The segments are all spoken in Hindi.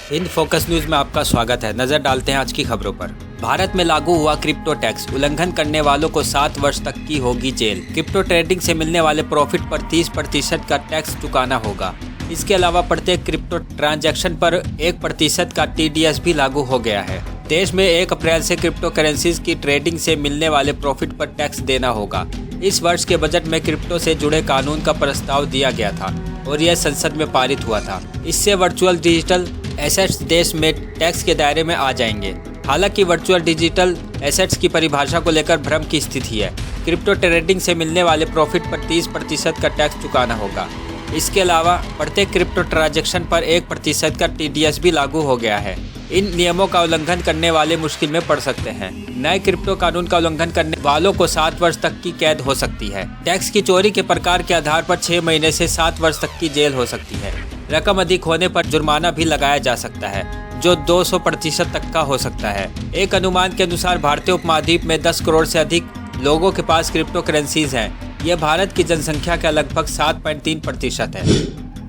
हिंद फोकस न्यूज में आपका स्वागत है। नजर डालते हैं आज की खबरों पर। भारत में लागू हुआ क्रिप्टो टैक्स, उल्लंघन करने वालों को 7 वर्ष तक की होगी जेल। क्रिप्टो ट्रेडिंग से मिलने वाले प्रॉफिट पर 30% का टैक्स चुकाना होगा। इसके अलावा प्रत्येक क्रिप्टो ट्रांजैक्शन पर 1% का TDS भी लागू हो गया है। देश में 1 अप्रैल से क्रिप्टो करेंसीज की ट्रेडिंग से मिलने वाले प्रॉफिट पर टैक्स देना होगा। इस वर्ष के बजट में क्रिप्टो से जुड़े कानून का प्रस्ताव दिया गया था और यह संसद में पारित हुआ था। इससे वर्चुअल डिजिटल एसेट्स देश में टैक्स के दायरे में आ जाएंगे। हालांकि वर्चुअल डिजिटल एसेट्स की परिभाषा को लेकर भ्रम की स्थिति है। क्रिप्टो ट्रेडिंग से मिलने वाले प्रॉफिट पर 30% का टैक्स चुकाना होगा। इसके अलावा प्रत्येक क्रिप्टो ट्रांजैक्शन पर 1% का TDS भी लागू हो गया है। इन नियमों का उल्लंघन करने वाले मुश्किल में पड़ सकते हैं। नए क्रिप्टो कानून का उल्लंघन करने वालों को 7 वर्ष तक की कैद हो सकती है। टैक्स की चोरी के प्रकार के आधार पर 6 महीने से 7 वर्ष तक की जेल हो सकती है। रकम अधिक होने पर जुर्माना भी लगाया जा सकता है, जो 200% तक का हो सकता है। एक अनुमान के अनुसार भारतीय उपमहाद्वीप में 10 करोड़ से अधिक लोगों के पास क्रिप्टो करेंसीज हैं। यह भारत की जनसंख्या का लगभग 7.3% है।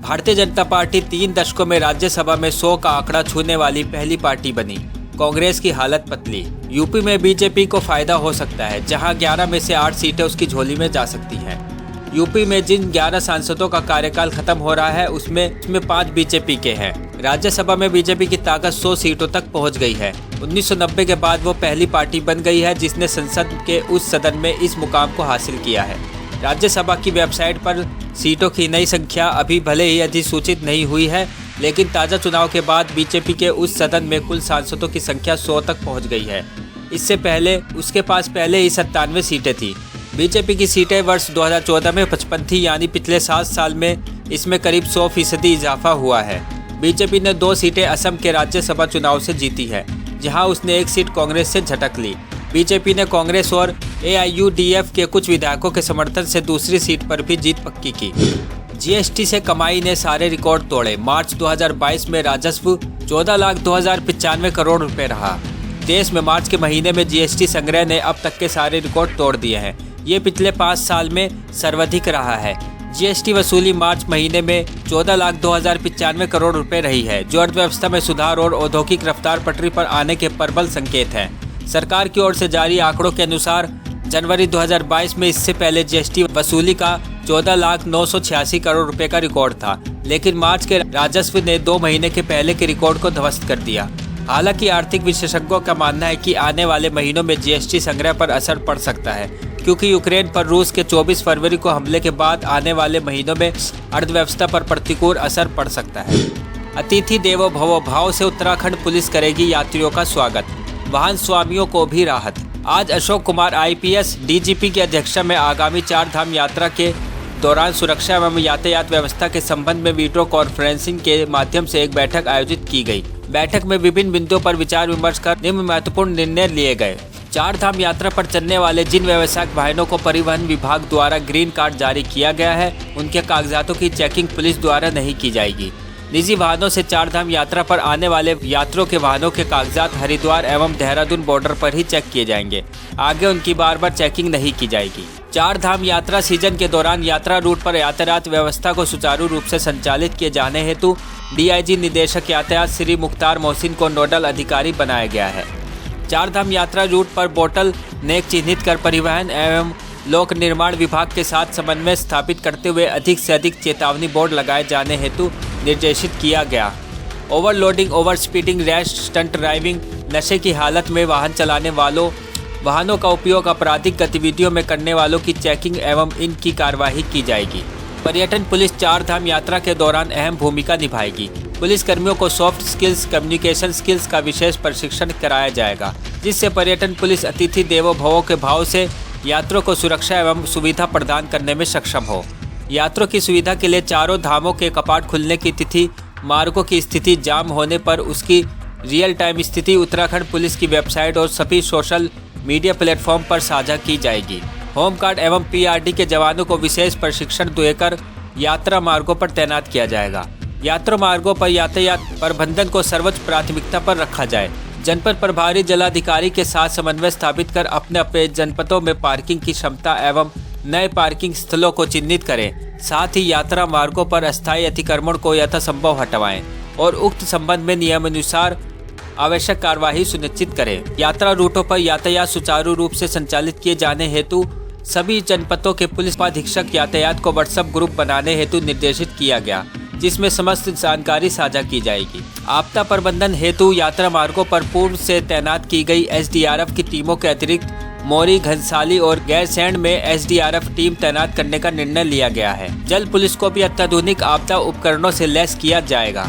भारतीय जनता पार्टी 3 दशकों में राज्यसभा में 100 का आंकड़ा छूने वाली पहली पार्टी बनी। कांग्रेस की हालत पतली। यूपी में बीजेपी को फायदा हो सकता है, जहां 11 में से 8 सीटें उसकी झोली में जा सकती हैं। यूपी में जिन 11 सांसदों का कार्यकाल खत्म हो रहा है उसमें 5 बीजेपी के हैं। राज्यसभा में बीजेपी की ताकत 100 सीटों तक पहुंच गई है। 1990 के बाद वो पहली पार्टी बन गई है जिसने संसद के उस सदन में इस मुकाम को हासिल किया है। राज्यसभा की वेबसाइट पर सीटों की नई संख्या अभी भले ही अधिसूचित नहीं हुई है, लेकिन ताज़ा चुनाव के बाद बीजेपी के उस सदन में कुल सांसदों की संख्या 100 तक पहुँच गई है। इससे पहले उसके पास पहले ही 97 सीटें थी। बीजेपी की सीटें वर्ष 2014 में 55 थी, यानी पिछले 7 साल में इसमें करीब 100% इजाफा हुआ है। बीजेपी ने 2 सीटें असम के राज्यसभा चुनाव से जीती है, जहां उसने 1 सीट कांग्रेस से झटक ली। बीजेपी ने कांग्रेस और AIUDF के कुछ विधायकों के समर्थन से दूसरी सीट पर भी जीत पक्की की। GST से कमाई ने सारे रिकॉर्ड तोड़े। मार्च 2022 में राजस्व 14,02,095 करोड़ रुपए रहा। देश में मार्च के महीने में GST संग्रह ने अब तक के सारे रिकॉर्ड तोड़ दिए हैं। ये पिछले 5 साल में सर्वाधिक रहा है। GST वसूली मार्च महीने में 14,02,095 करोड़ रुपए रही है, जो अर्थव्यवस्था में सुधार और औद्योगिक रफ्तार पटरी पर आने के प्रबल संकेत हैं। सरकार की ओर से जारी आंकड़ों के अनुसार जनवरी 2022 में इससे पहले GST वसूली का 14,0986 करोड़ रुपए का रिकॉर्ड था, लेकिन मार्च के राजस्व ने 2 महीने के पहले के रिकॉर्ड को ध्वस्त कर दिया। हालांकि आर्थिक विशेषज्ञों का मानना है कि आने वाले महीनों में GST संग्रह पर असर पड़ सकता है, क्योंकि यूक्रेन पर रूस के 24 फरवरी को हमले के बाद आने वाले महीनों में अर्थव्यवस्था पर प्रतिकूल असर पड़ सकता है। अतिथि देवो भव भाव से उत्तराखंड पुलिस करेगी यात्रियों का स्वागत, वाहन स्वामियों को भी राहत। आज अशोक कुमार IPS DGP की अध्यक्षता में आगामी 4 धाम यात्रा के दौरान सुरक्षा एवं यातायात व्यवस्था के संबंध में वीडियो कॉन्फ्रेंसिंग के माध्यम से एक बैठक आयोजित की गई। बैठक में विभिन्न बिंदुओं पर विचार विमर्श कर निम्न महत्वपूर्ण निर्णय लिए गए। 4 धाम यात्रा पर चलने वाले जिन व्यावसायिक वाहनों को परिवहन विभाग द्वारा ग्रीन कार्ड जारी किया गया है, उनके कागजातों की चेकिंग पुलिस द्वारा नहीं की जाएगी। निजी वाहनों से 4 धाम यात्रा पर आने वाले यात्रियों के वाहनों के कागजात हरिद्वार एवं देहरादून बॉर्डर पर ही चेक किए जाएंगे। आगे उनकी बार चेकिंग नहीं की जाएगी। 4 धाम यात्रा सीजन के दौरान यात्रा रूट पर यातायात व्यवस्था को सुचारू रूप से संचालित किए जाने हेतु DIG निदेशक यातायात श्री मुख्तार मोहसिन को नोडल अधिकारी बनाया गया है। 4 धाम यात्रा रूट पर बोतल नेक चिन्हित कर परिवहन एवं लोक निर्माण विभाग के साथ समन्वय स्थापित करते हुए अधिक से अधिक चेतावनी बोर्ड लगाए जाने हेतु निर्देशित किया गया। Overloading, over speeding, rash, stunt driving, नशे की हालत में वाहन चलाने वालों, वाहनों का उपयोग आपराधिक गतिविधियों में करने वालों की चेकिंग एवं इनकी कार्यवाही की जाएगी। पर्यटन पुलिस 4 धाम यात्रा के दौरान अहम भूमिका निभाएगी। पुलिस कर्मियों को सॉफ्ट स्किल्स, कम्युनिकेशन स्किल्स का विशेष प्रशिक्षण कराया जाएगा, जिससे पर्यटन पुलिस अतिथि देवो भव के भाव से यात्रियों को सुरक्षा एवं सुविधा प्रदान करने में सक्षम हो। यात्रियों की सुविधा के लिए चारों धामों के कपाट खुलने की तिथि, मार्गों की स्थिति, जाम होने पर उसकी रियल टाइम स्थिति उत्तराखंड पुलिस की वेबसाइट और सभी सोशल मीडिया प्लेटफॉर्म पर साझा की जाएगी। होमगार्ड एवं PRD के जवानों को विशेष प्रशिक्षण देकर यात्रा मार्गों पर तैनात किया जाएगा। यात्रा मार्गों पर यातायात प्रबंधन को सर्वोच्च प्राथमिकता पर रखा जाए। जनपद प्रभारी जिलाधिकारी के साथ समन्वय स्थापित कर अपने अपने जनपदों में पार्किंग की क्षमता एवं नए पार्किंग स्थलों को चिन्हित करें। साथ ही यात्रा मार्गों पर अस्थायी अतिक्रमण को यथासंभव हटवाएं और उक्त संबंध में नियमानुसार आवश्यक कार्यवाही सुनिश्चित करें। यात्रा रूटों पर यातायात सुचारू रूप से संचालित किए जाने हेतु सभी जनपदों के पुलिस उपाधीक्षक यातायात को व्हाट्सएप ग्रुप बनाने हेतु निर्देशित किया गया, जिसमें समस्त जानकारी साझा की जाएगी। आपदा प्रबंधन हेतु यात्रा मार्गों पर पूर्व से तैनात की गई एसडीआरएफ की टीमों के अतिरिक्त मोरी, घनसाली और गैरसैंण में एसडीआरएफ टीम तैनात करने का निर्णय लिया गया है। जल पुलिस को भी अत्याधुनिक आपदा उपकरणों से लैस किया जाएगा।